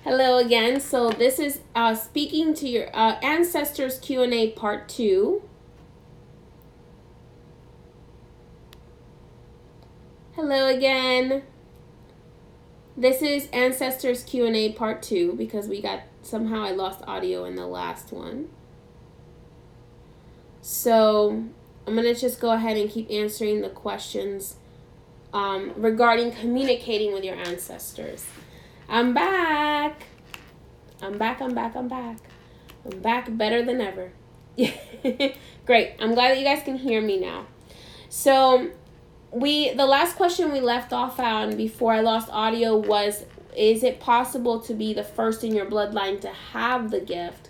Hello again. So this is speaking to your ancestors Q&A part 2. Hello again. This is ancestors Q&A part 2 because somehow I lost audio in the last one. So I'm going to just go ahead and keep answering the questions regarding communicating with your ancestors. I'm back. I'm back better than ever. Great. I'm glad that you guys can hear me now. So the last question we left off on before I lost audio was, is it possible to be the first in your bloodline to have the gift?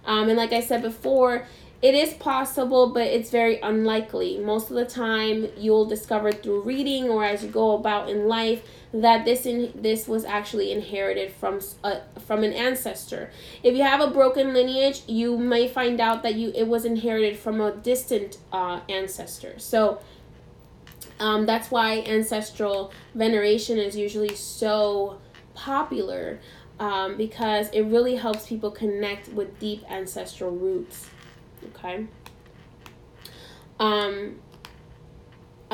And like I said before, it is possible, but it's very unlikely. Most of the time, you'll discover through reading or as you go about in life that this was actually inherited from an ancestor. If you have a broken lineage, you may find out that it was inherited from a distant ancestor. So that's why ancestral veneration is usually so popular, because it really helps people connect with deep ancestral roots. Okay. A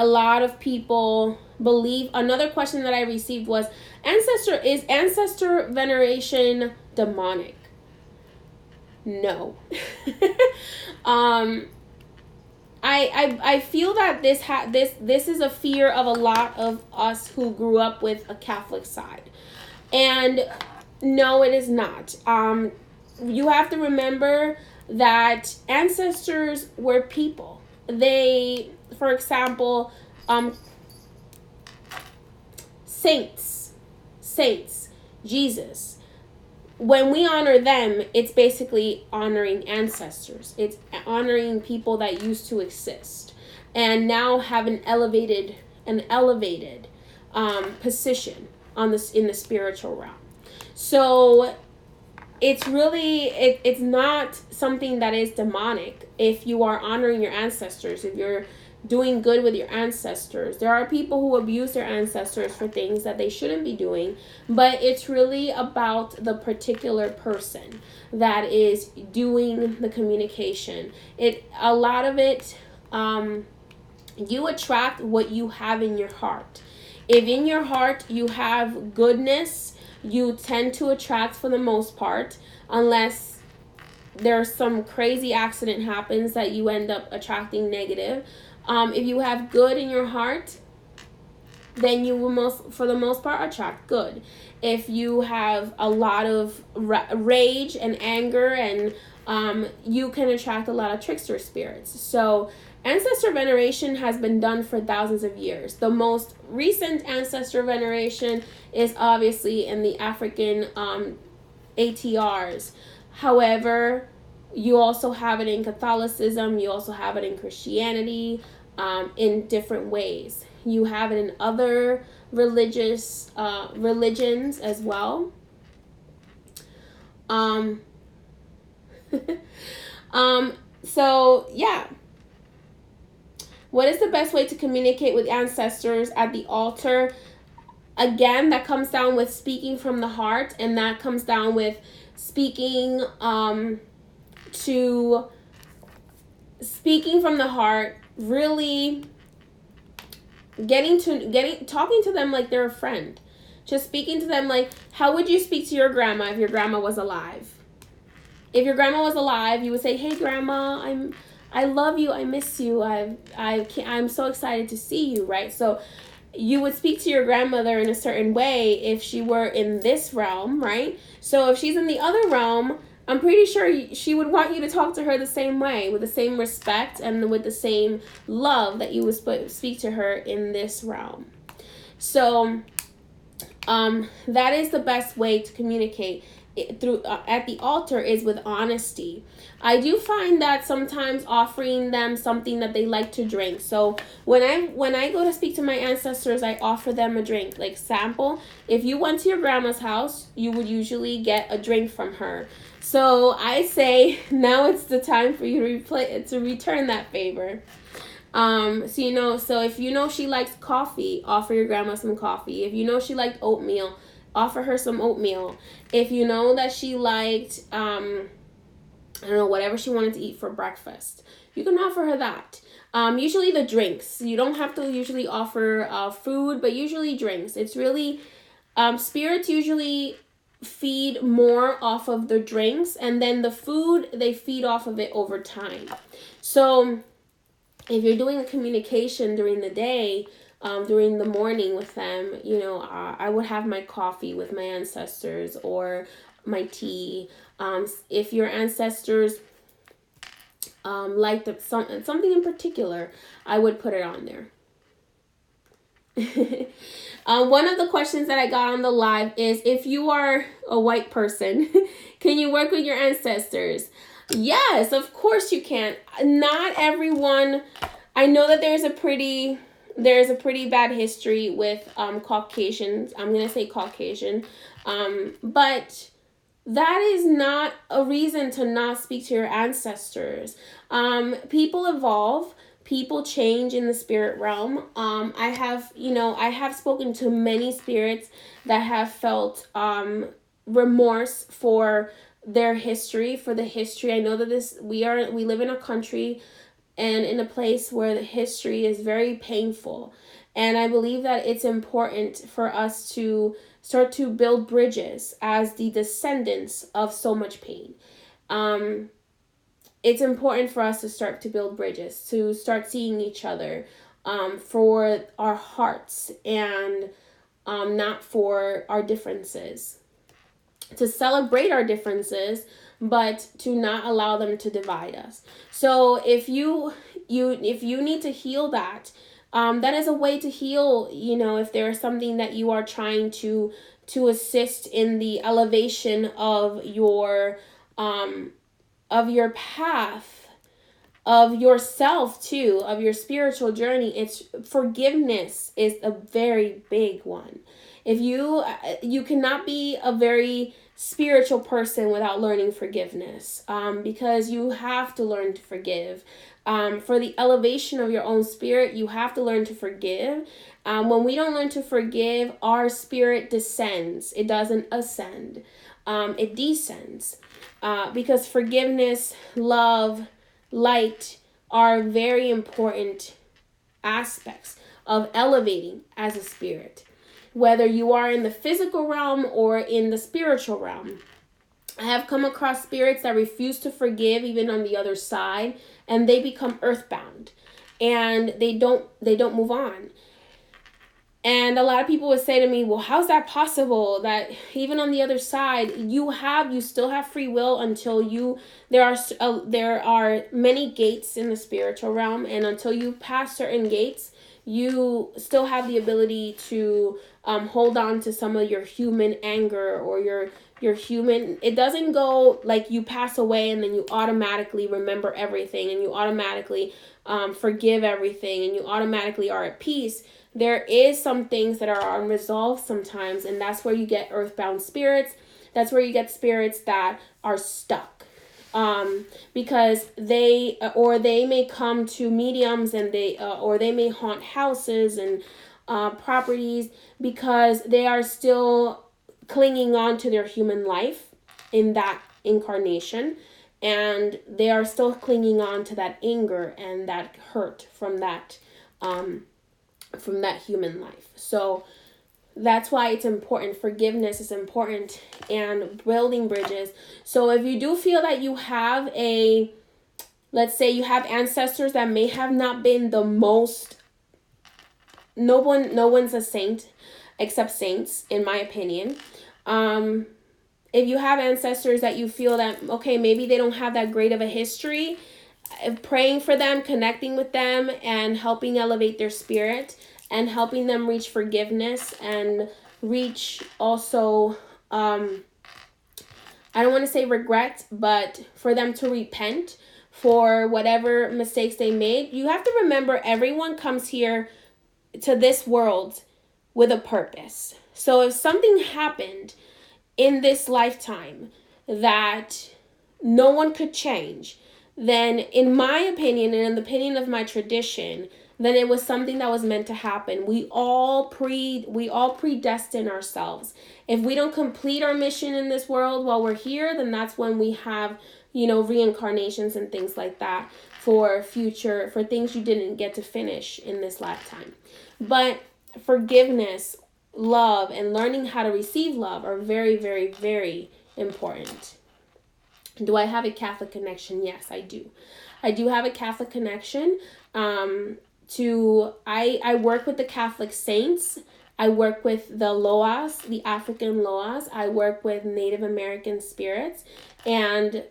lot of people believe. Another question that I received was, is ancestor veneration demonic? No. I feel that this is a fear of a lot of us who grew up with a Catholic side, and no, it is not. You have to remember that ancestors were people. They, for example, saints, Jesus. When we honor them, it's basically honoring ancestors. It's honoring people that used to exist and now have an elevated position in the spiritual realm. So it's really, it's not something that is demonic if you are honoring your ancestors, if you're doing good with your ancestors. There are people who abuse their ancestors for things that they shouldn't be doing, but it's really about the particular person that is doing the communication. A lot of it, you attract what you have in your heart. If in your heart you have goodness, you tend to attract for the most part, unless there's some crazy accident happens that you end up attracting negative. If you have good in your heart, then you will for the most part attract good. If you have a lot of rage and anger, and you can attract a lot of trickster spirits. So ancestor veneration has been done for thousands of years. The most recent ancestor veneration is obviously in the African ATRs. However, you also have it in Catholicism. You also have it in Christianity, in different ways. You have it in other religions as well. So yeah. What is the best way to communicate with ancestors at the altar? Again, that comes down with speaking from the heart, and that comes down with speaking from the heart, really talking to them like they're a friend. Just speaking to them like, how would you speak to your grandma if your grandma was alive? If your grandma was alive, you would say, "Hey grandma, I love you, I miss you, I'm so excited to see you," right? So you would speak to your grandmother in a certain way if she were in this realm, right? So if she's in the other realm, I'm pretty sure she would want you to talk to her the same way, with the same respect and with the same love that you would speak to her in this realm. So that is the best way to communicate through at the altar, is with honesty. I do find that sometimes offering them something that they like to drink. So when I go to speak to my ancestors, I offer them a drink. Like sample, if you went to your grandma's house, you would usually get a drink from her. So I say, now it's the time for you to return that favor. So if you know she likes coffee, offer your grandma some coffee. If you know she liked oatmeal, offer her some oatmeal. If you know that she liked, I don't know, whatever she wanted to eat for breakfast, you can offer her that. Usually the drinks. You don't have to usually offer food, but usually drinks. It's really, spirits usually feed more off of the drinks, and then the food, they feed off of it over time. So if you're doing a communication during the day, during the morning with them, I would have my coffee with my ancestors or my tea. If your ancestors like something in particular, I would put it on there. One of the questions that I got on the live is, if you are a white person, can you work with your ancestors? Yes, of course you can. Not everyone. I know that there's a pretty bad history with Caucasians. I'm gonna say Caucasian, but that is not a reason to not speak to your ancestors. People evolve. People change in the spirit realm. I have spoken to many spirits that have felt remorse for their history, for the history. I know that we live in a country and in a place where the history is very painful. And I believe that it's important for us to start to build bridges as the descendants of so much pain. It's important for us to start to build bridges, to start seeing each other for our hearts and not for our differences. To celebrate our differences, but to not allow them to divide us. So if you need to heal that, that is a way to heal. If there is something that you are trying to assist in the elevation of your path, of yourself too, of your spiritual journey, it's forgiveness is a very big one. If you cannot be a very spiritual person without learning forgiveness, because you have to learn to forgive. For the elevation of your own spirit, you have to learn to forgive. When we don't learn to forgive, our spirit descends. It doesn't ascend. It descends. Because forgiveness, love, light are very important aspects of elevating as a spirit, whether you are in the physical realm or in the spiritual realm. I have come across spirits that refuse to forgive even on the other side, and they become earthbound, and they don't move on. And a lot of people would say to me, well, how's that possible that even on the other side, you still have free will until there are many gates in the spiritual realm, and until you pass certain gates, you still have the ability to hold on to some of your human anger or your human. It doesn't go like you pass away and then you automatically remember everything and you automatically forgive everything and you automatically are at peace. There is some things that are unresolved sometimes, and that's where you get earthbound spirits. That's where you get spirits that are stuck. Because they may come to mediums and they may haunt houses and properties because they are still clinging on to their human life in that incarnation, and they are still clinging on to that anger and that hurt from that human life. So that's why it's important. Forgiveness is important, and building bridges. So if you do feel that you have let's say you have ancestors that may have not been the most, no one's a saint except saints, in my opinion. If you have ancestors that you feel that, okay, maybe they don't have that great of a history, praying for them, connecting with them, and helping elevate their spirit, and helping them reach forgiveness and reach also, I don't want to say regret, but for them to repent for whatever mistakes they made. You have to remember, everyone comes here to this world with a purpose. So if something happened in this lifetime that no one could change, then in my opinion and in the opinion of my tradition, then it was something that was meant to happen. We all predestine ourselves. If we don't complete our mission in this world while we're here, then that's when we have, reincarnations and things like that for things you didn't get to finish in this lifetime. But forgiveness, love, and learning how to receive love are very, very, very important. Do I have a Catholic connection? Yes, I do. I do have a Catholic connection. I work with the Catholic saints. I work with the Loas, the African Loas. I work with Native American spirits, and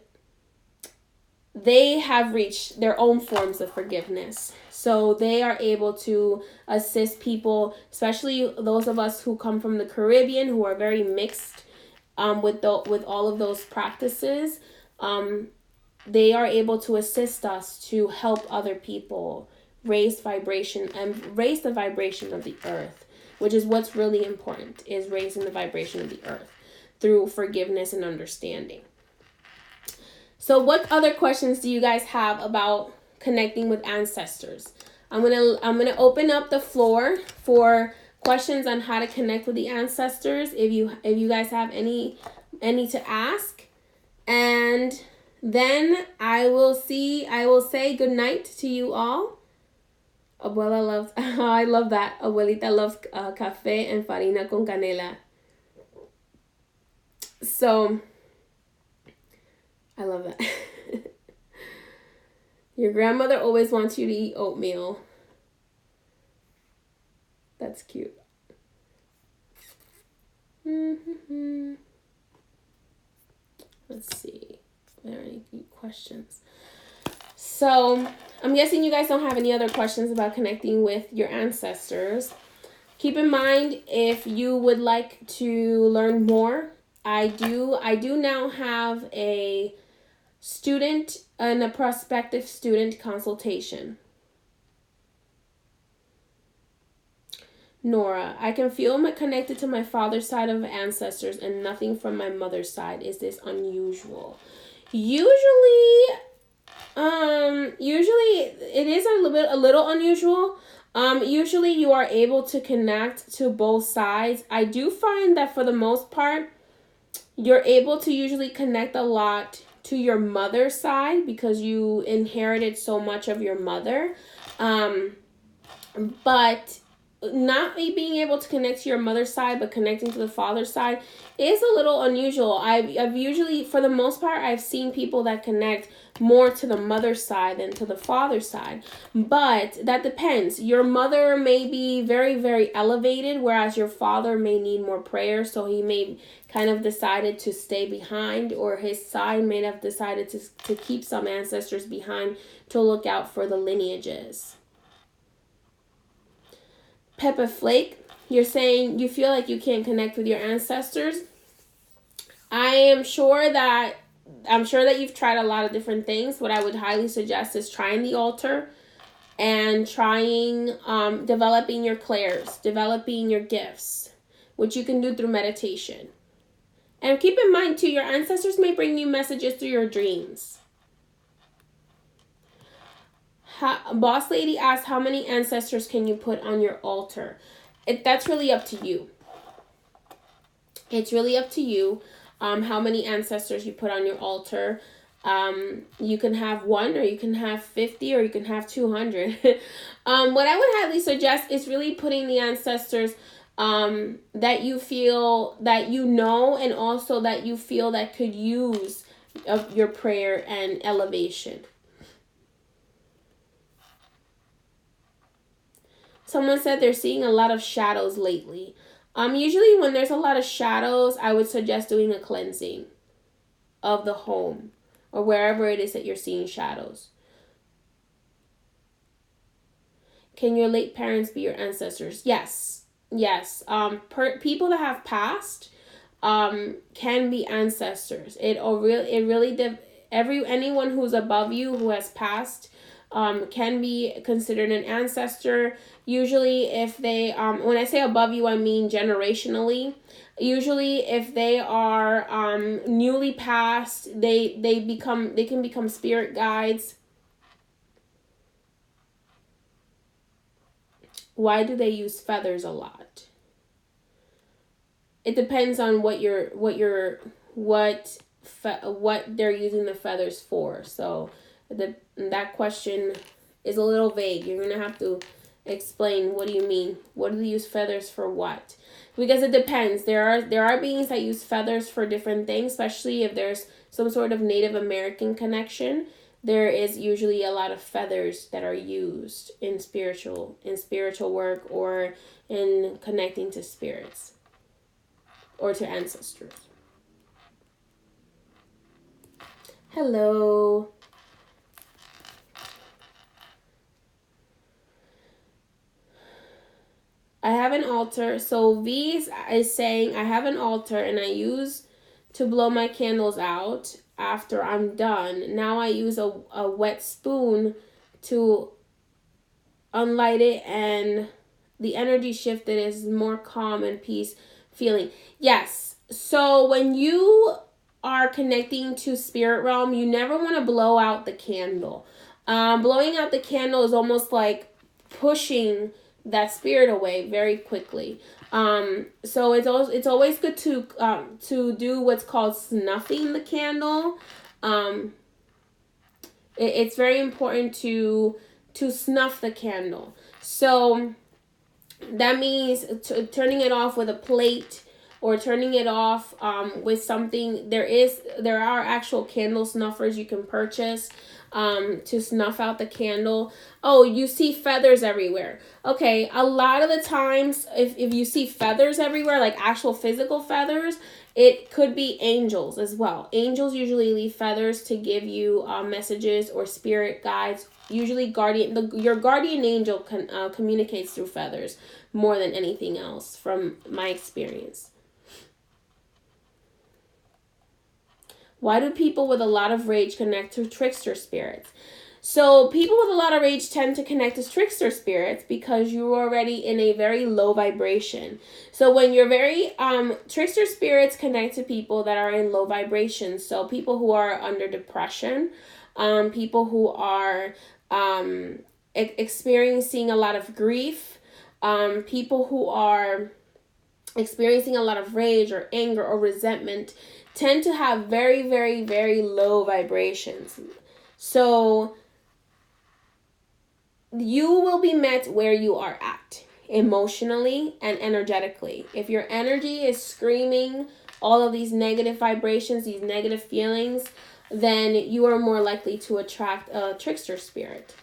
they have reached their own forms of forgiveness. So they are able to assist people, especially those of us who come from the Caribbean, who are very mixed with all of those practices. They are able to assist us to help other people raise the vibration of the earth, which is what's really important, is raising the vibration of the earth through forgiveness and understanding. So what other questions do you guys have about connecting with ancestors? I'm gonna open up the floor for questions on how to connect with the ancestors. If you guys have any to ask, and then I will say good night to you all. Abuela loves, I love that. Abuelita loves café and farina con canela. So, I love that. Your grandmother always wants you to eat oatmeal. That's cute. Let's see. Are there any questions? So, I'm guessing you guys don't have any other questions about connecting with your ancestors. Keep in mind, if you would like to learn more, I do now have a student and a prospective student consultation. Nora, I can feel connected to my father's side of ancestors and nothing from my mother's side. Is this unusual? Usually it is a little unusual. Usually you are able to connect to both sides. I do find that for the most part, you're able to usually connect a lot to your mother's side because you inherited so much of your mother. But not being able to connect to your mother's side, but connecting to the father's side is a little unusual. I've usually, for the most part, I've seen people that connect more to the mother's side than to the father's side. But that depends. Your mother may be very, very elevated, whereas your father may need more prayer. So he may kind of decided to stay behind, or his side may have decided to keep some ancestors behind to look out for the lineages. Peppa Flake, you're saying you feel like you can't connect with your ancestors. I'm sure that you've tried a lot of different things. What I would highly suggest is trying the altar and trying developing your clairs, developing your gifts, which you can do through meditation. And keep in mind too, your ancestors may bring you messages through your dreams. Boss Lady asked, how many ancestors can you put on your altar? That's really up to you. It's really up to you how many ancestors you put on your altar. You can have 1, or you can have 50, or you can have 200. What I would highly suggest is really putting the ancestors that you feel that you know, and also that you feel that could use of your prayer and elevation. Someone said they're seeing a lot of shadows lately. Usually when there's a lot of shadows, I would suggest doing a cleansing of the home or wherever it is that you're seeing shadows. Can your late parents be your ancestors? Yes. People that have passed can be ancestors. Anyone who's above you who has passed can be considered an ancestor. Usually if they, when I say above you, I mean generationally. Usually if they are newly passed, they can become spirit guides. Why do they use feathers a lot? It depends on what they're using the feathers for. So that question is a little vague. You're gonna have to explain, what do you mean? What do they use feathers for? What? Because it depends. There are beings that use feathers for different things, especially if there's some sort of Native American connection. There is usually a lot of feathers that are used in spiritual work or in connecting to spirits or to ancestors. Hello. I have an altar. So V is saying, I have an altar and I use to blow my candles out after I'm done. Now I use a wet spoon to unlight it, and the energy shifted is more calm and peace feeling. Yes. So when you are connecting to spirit realm, you never want to blow out the candle. Blowing out the candle is almost like pushing that spirit away very quickly. So it's always good to do what's called snuffing the candle. It's very important to snuff the candle. So that means turning it off with a plate, or turning it off with something. There are actual candle snuffers you can purchase to snuff out the candle. Oh, you see feathers everywhere. Okay, a lot of the times, if you see feathers everywhere, like actual physical feathers, it could be angels as well. Angels usually leave feathers to give you messages or spirit guides. Usually your guardian angel communicates through feathers more than anything else, from my experience. Why do people with a lot of rage connect to trickster spirits? So people with a lot of rage tend to connect to trickster spirits because you're already in a very low vibration. So when you're very trickster spirits connect to people that are in low vibration. So people who are under depression, people who are experiencing a lot of grief, people who are experiencing a lot of rage or anger or resentment tend to have very, very, very low vibrations. So you will be met where you are at, emotionally and energetically. If your energy is screaming all of these negative vibrations, these negative feelings, then you are more likely to attract a trickster spirit.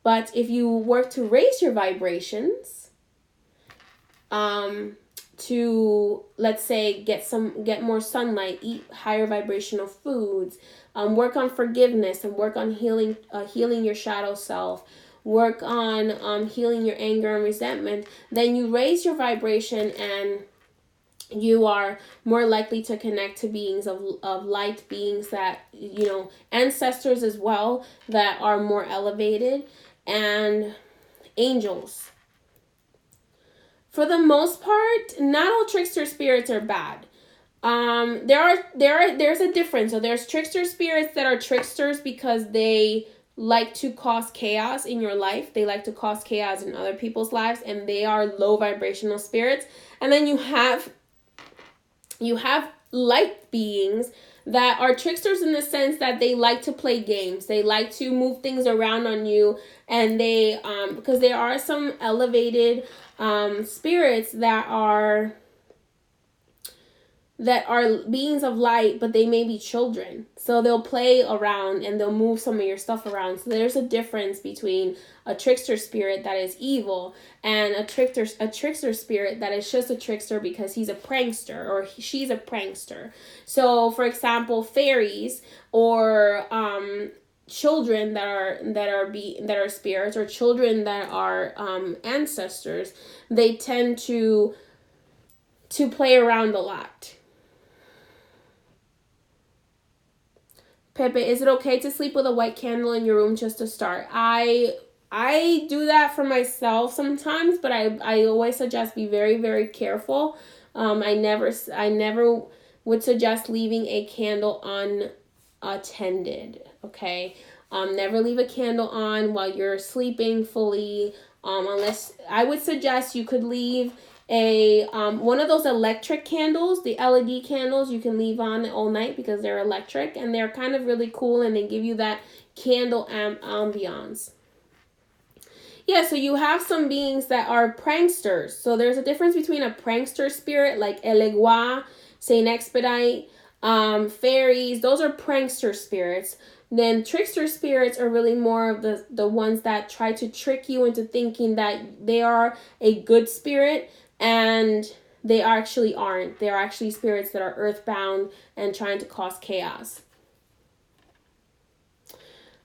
But if you work to raise your vibrations, to, let's say, get more sunlight, eat higher vibrational foods, work on forgiveness and work on healing your shadow self, work on healing your anger and resentment, then you raise your vibration and you are more likely to connect to beings of light, beings that, ancestors as well, that are more elevated, and angels. For the most part, not all trickster spirits are bad. There's a difference. So there's trickster spirits that are tricksters because they like to cause chaos in your life. They like to cause chaos in other people's lives, and they are low vibrational spirits. And then you have light beings that are tricksters in the sense that they like to play games. They like to move things around on you, and they because there are some elevated spirits that are beings of light, but they may be children. So they'll play around and they'll move some of your stuff around. So there's a difference between a trickster spirit that is evil and a trickster spirit that is just a trickster because he's a prankster or she's a prankster. So, for example, fairies or children that are spirits, or children that are ancestors, they tend to play around a lot. Pepe, is it okay to sleep with a white candle in your room just to start? I do that for myself sometimes, but I always suggest be very, very careful. I never would suggest leaving a candle unattended. Okay, never leave a candle on while you're sleeping fully. Unless I would suggest you could leave a one of those electric candles, the LED candles you can leave on all night because they're electric and they're kind of really cool and they give you that candle ambiance. Yeah, so you have some beings that are pranksters. So there's a difference between a prankster spirit like Elegua, Saint Expedite, fairies. Those are prankster spirits. Then trickster spirits are really more of the ones that try to trick you into thinking that they are a good spirit, and they actually aren't. They are actually spirits that are earthbound and trying to cause chaos.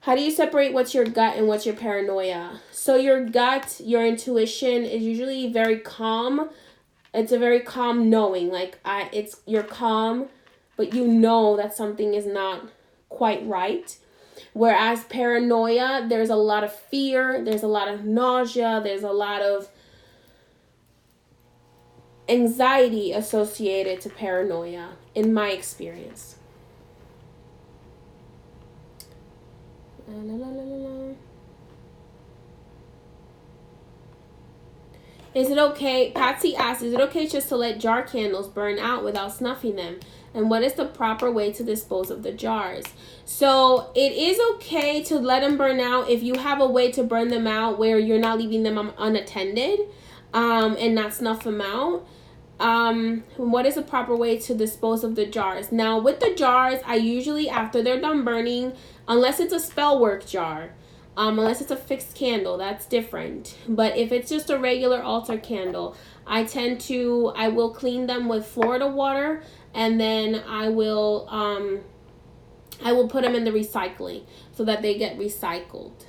How do you separate what's your gut and what's your paranoia? So your gut, your intuition is usually very calm. It's a very calm knowing. You're calm, but you know that something is not quite right. Whereas paranoia, there's a lot of fear, there's a lot of nausea, there's a lot of anxiety associated to paranoia, in my experience. Is it okay, Patsy asks, is it okay just to let jar candles burn out without snuffing them? And what is the proper way to dispose of the jars? So it is okay to let them burn out if you have a way to burn them out where you're not leaving them unattended, and not snuff them out. What is the proper way to dispose of the jars? Now with the jars, I usually, after they're done burning, unless it's a spell work jar, unless it's a fixed candle, that's different. But if it's just a regular altar candle, I will clean them with Florida water, and then I will put them in the recycling so that they get recycled.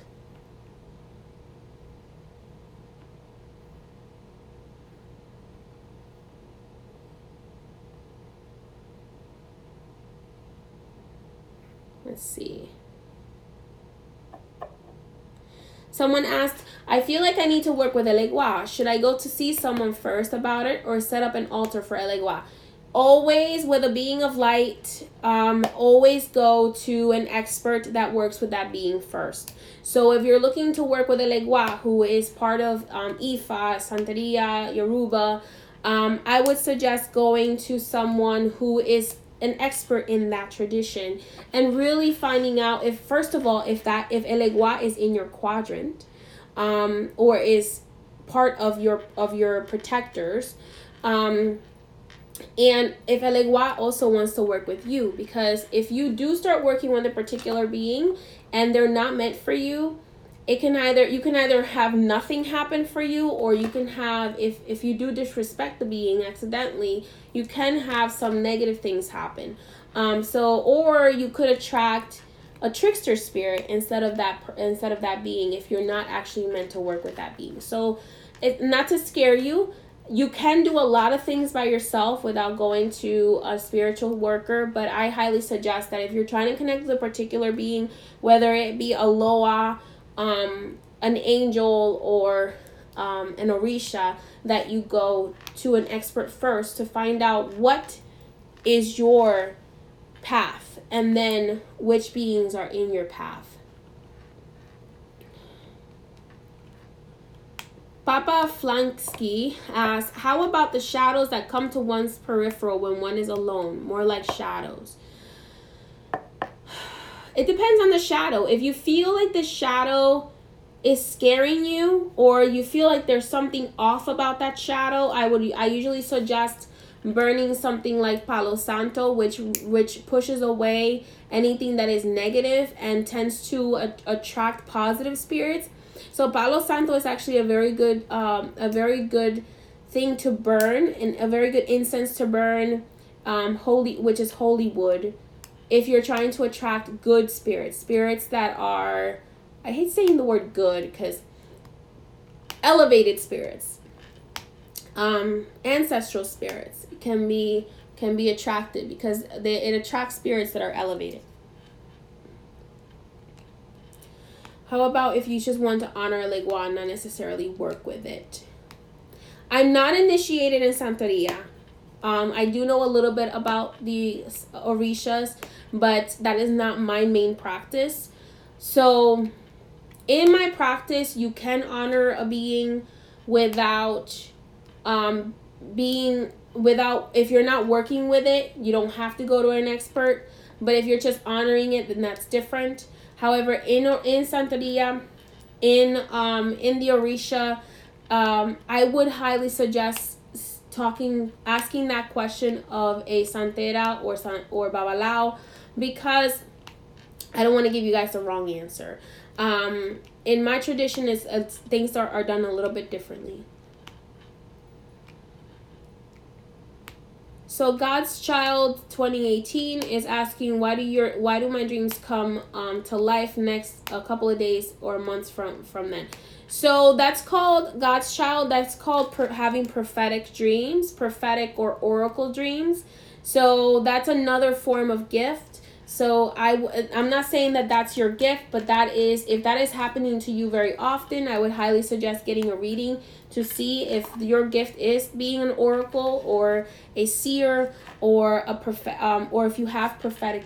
Let's see. Someone asked, I feel like I need to work with Elegua. Should I go to see someone first about it or set up an altar for Elegua? Always, with a being of light, always go to an expert that works with that being first. So if you're looking to work with Elegua, who is part of Ifa, Santeria, Yoruba, I would suggest going to someone who is an expert in that tradition and really finding out if, first of all, if Elegua is in your quadrant, or is part of your protectors, and if Elegua also wants to work with you, because if you do start working with a particular being and they're not meant for you, you can either have nothing happen for you, or you can have, if you do disrespect the being accidentally, you can have some negative things happen. Or you could attract a trickster spirit instead of that being if you're not actually meant to work with that being. So, not to scare you, you can do a lot of things by yourself without going to a spiritual worker, but I highly suggest that if you're trying to connect with a particular being, whether it be a Loa, an angel, or an Orisha, that you go to an expert first to find out what is your path and then which beings are in your path. Papa Flanksky asks, how about the shadows that come to one's peripheral when one is alone? More like shadows. It depends on the shadow. If you feel like the shadow is scaring you, or you feel like there's something off about that shadow, I usually suggest burning something like Palo Santo, which pushes away anything that is negative and tends to attract positive spirits. So Palo Santo is actually a very good thing to burn, and a very good incense to burn, which is holy wood, if you're trying to attract good spirits that are, I hate saying the word good because elevated spirits, ancestral spirits can be attracted because it attracts spirits that are elevated. How about if you just want to honor Elegua and not necessarily work with it? I'm not initiated in Santeria. I do know a little bit about the Orishas, but that is not my main practice. So in my practice, you can honor a being without being without, if you're not working with it, you don't have to go to an expert. But if you're just honoring it, then that's different. However, in Santeria, in the Orisha, I would highly suggest asking that question of a Santera or Babalao, because I don't want to give you guys the wrong answer. In my tradition, things are done a little bit differently. So God's Child 2018 is asking, why do my dreams come to life next a couple of days or months from then? So that's called God's Child. That's called having prophetic dreams, prophetic or oracle dreams. So that's another form of gift. So I'm not saying that that's your gift, but if that is happening to you very often, I would highly suggest getting a reading to see if your gift is being an oracle or a seer or or if you have prophetic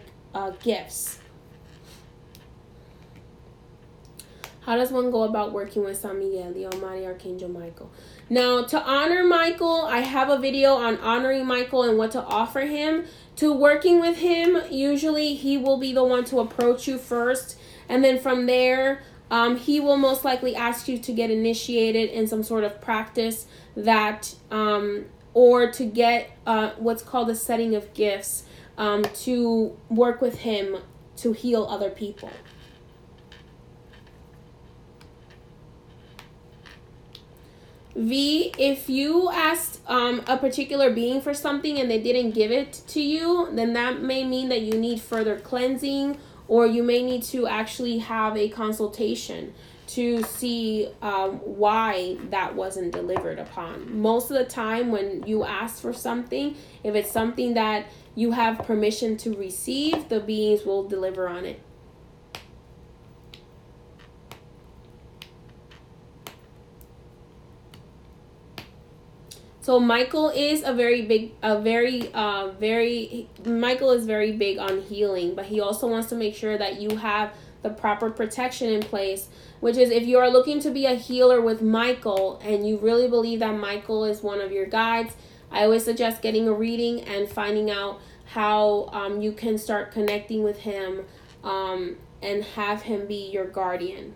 gifts. How does one go about working with San Miguel, the Almighty Archangel Michael? Now, to honor Michael, I have a video on honoring Michael and what to offer him. To working with him, usually he will be the one to approach you first. And then from there, he will most likely ask you to get initiated in some sort of practice that, or to get what's called a setting of gifts, to work with him to heal other people. V, if you asked a particular being for something and they didn't give it to you, then that may mean that you need further cleansing, or you may need to actually have a consultation to see why that wasn't delivered upon. Most of the time when you ask for something, if it's something that you have permission to receive, the beings will deliver on it. So Michael is Michael is very big on healing, but he also wants to make sure that you have the proper protection in place, which is if you are looking to be a healer with Michael and you really believe that Michael is one of your guides, I always suggest getting a reading and finding out how you can start connecting with him and have him be your guardian.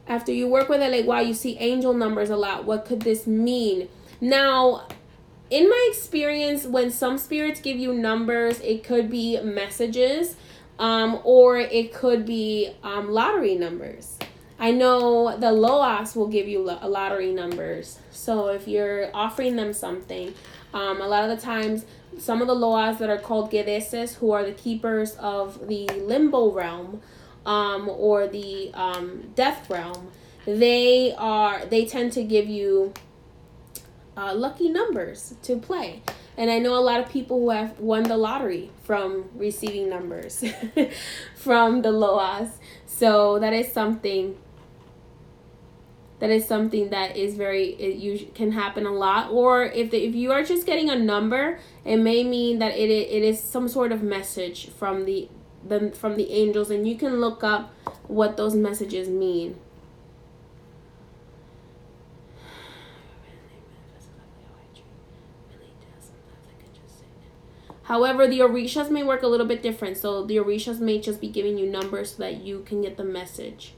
After you work with it, like, wow, you see angel numbers a lot. What could this mean? Now, in my experience, when some spirits give you numbers, it could be messages, or it could be lottery numbers. I know the Loas will give you lottery numbers. So if you're offering them something, a lot of the times, some of the Loas that are called Gedeses, who are the keepers of the limbo realm, or the death realm, they tend to give you lucky numbers to play. And I know a lot of people who have won the lottery from receiving numbers from the Loas. So that is something that is it can happen a lot. Or if you are just getting a number, it may mean that it is some sort of message from the angels, and you can look up what those messages mean. However, the Orishas may work a little bit different. So the Orishas may just be giving you numbers so that you can get the message.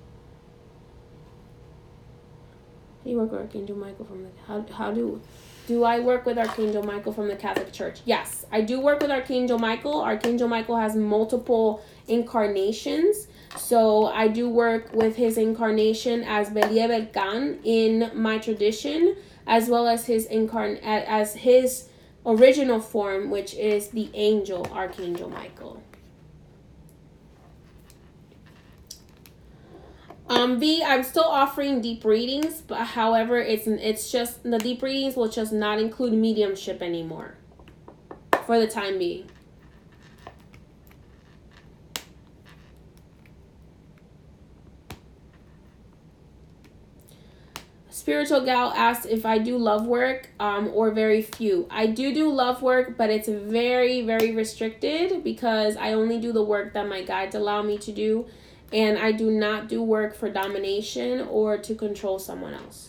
You work with Archangel Michael from the how do I work with Archangel Michael from the Catholic Church? Yes, I do work with Archangel Michael. Archangel Michael has multiple incarnations. So I do work with his incarnation as Belie Belkan in my tradition, as well as his original form, which is the angel Archangel Michael. I'm still offering deep readings, but however, it's just the deep readings will just not include mediumship anymore for the time being. Spiritual Gal asked if I do love work or very few. I do love work, but it's very, very restricted because I only do the work that my guides allow me to do. And I do not do work for domination or to control someone else.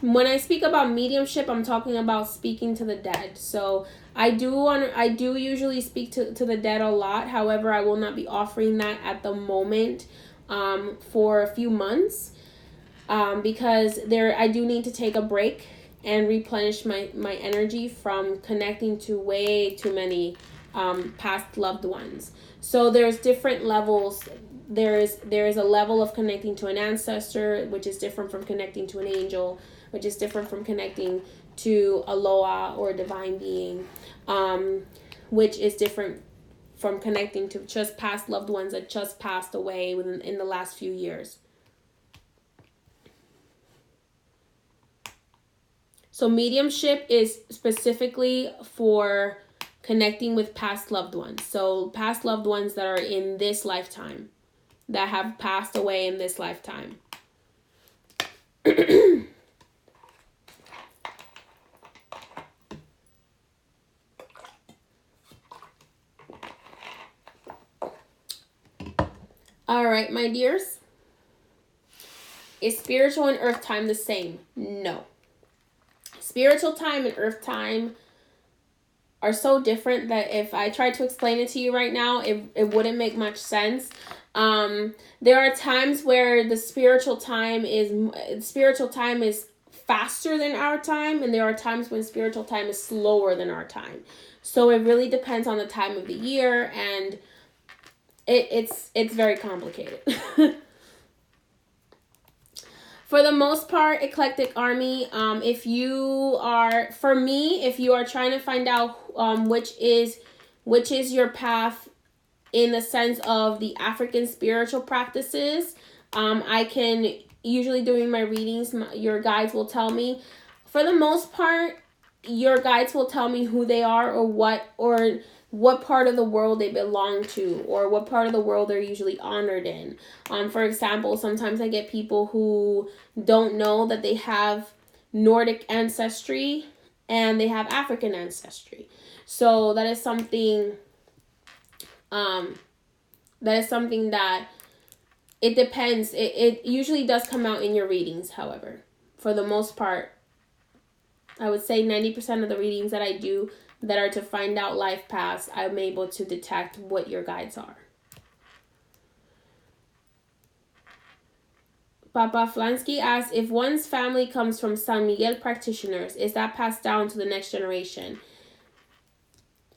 When I speak about mediumship, I'm talking about speaking to the dead. So I do usually speak to the dead a lot. However, I will not be offering that at the moment for a few months because I do need to take a break and replenish my energy from connecting to way too many past loved ones. So there's different levels. There is a level of connecting to an ancestor, which is different from connecting to an angel, which is different from connecting to a Loa or a divine being, which is different from connecting to just past loved ones that just passed away in the last few years. So mediumship is specifically for connecting with past loved ones. So past loved ones that are in this lifetime, that have passed away in this lifetime. All right, my dears. Is spiritual and earth time the same? No. Spiritual time and earth time are so different that if I tried to explain it to you right now, it wouldn't make much sense. There are times where the spiritual time is faster than our time, and there are times when spiritual time is slower than our time. So it really depends on the time of the year, and it's very complicated. For the most part, Eclectic Army, if you are trying to find out which is your path in the sense of the African spiritual practices, I can usually during my readings, your guides will tell me. For the most part, your guides will tell me who they are or what part of the world they belong to or what part of the world they're usually honored in. For example, sometimes I get people who don't know that they have Nordic ancestry and they have African ancestry. So that is something that it depends. It usually does come out in your readings, however. For the most part, I would say 90% of the readings that I do that are to find out life paths, I'm able to detect what your guides are. Papa Flansky asks, if one's family comes from San Miguel practitioners, is that passed down to the next generation?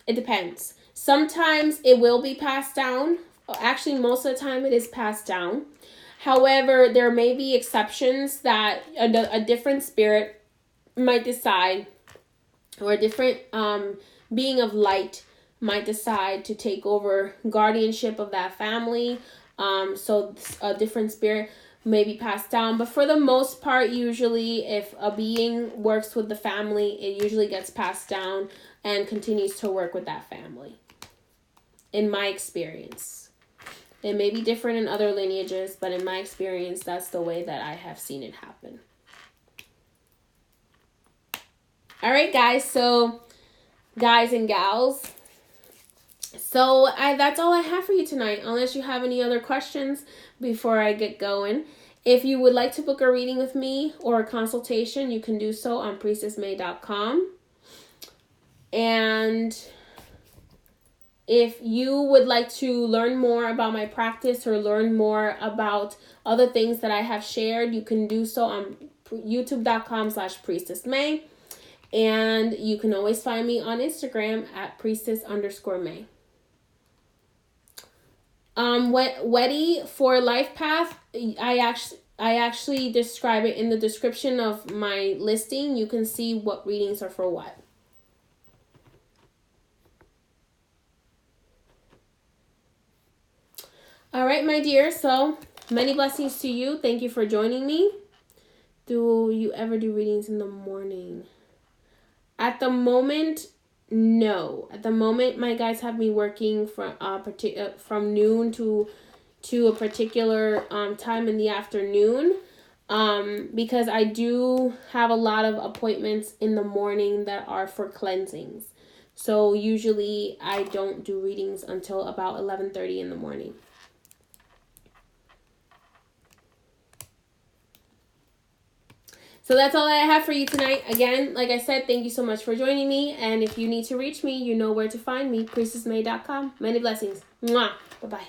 It depends. Sometimes it will be passed down. Actually, most of the time it is passed down. However, there may be exceptions that a different spirit might decide, or a different being of light might decide to take over guardianship of that family. So a different spirit may be passed down. But for the most part, usually if a being works with the family, it usually gets passed down and continues to work with that family. In my experience. It may be different in other lineages, but in my experience, that's the way that I have seen it happen. All right, guys. So, guys and gals. So, that's all I have for you tonight, unless you have any other questions before I get going. If you would like to book a reading with me or a consultation, you can do so on priestessmay.com. And if you would like to learn more about my practice or learn more about other things that I have shared, you can do so on youtube.com/priestessmay. And you can always find me on Instagram at priestess_may. Weddy for Life Path, I actually describe it in the description of my listing. You can see what readings are for what. All right, my dear. So many blessings to you. Thank you for joining me. Do you ever do readings in the morning? At the moment, No, at the moment, my guides have me working from noon to a particular time in the afternoon, because I do have a lot of appointments in the morning that are for cleansings. So usually I don't do readings until about 11:30 in the morning. So that's all I have for you tonight. Again, like I said, thank you so much for joining me. And if you need to reach me, you know where to find me, priestessmay.com. Many blessings. Mwah. Bye-bye.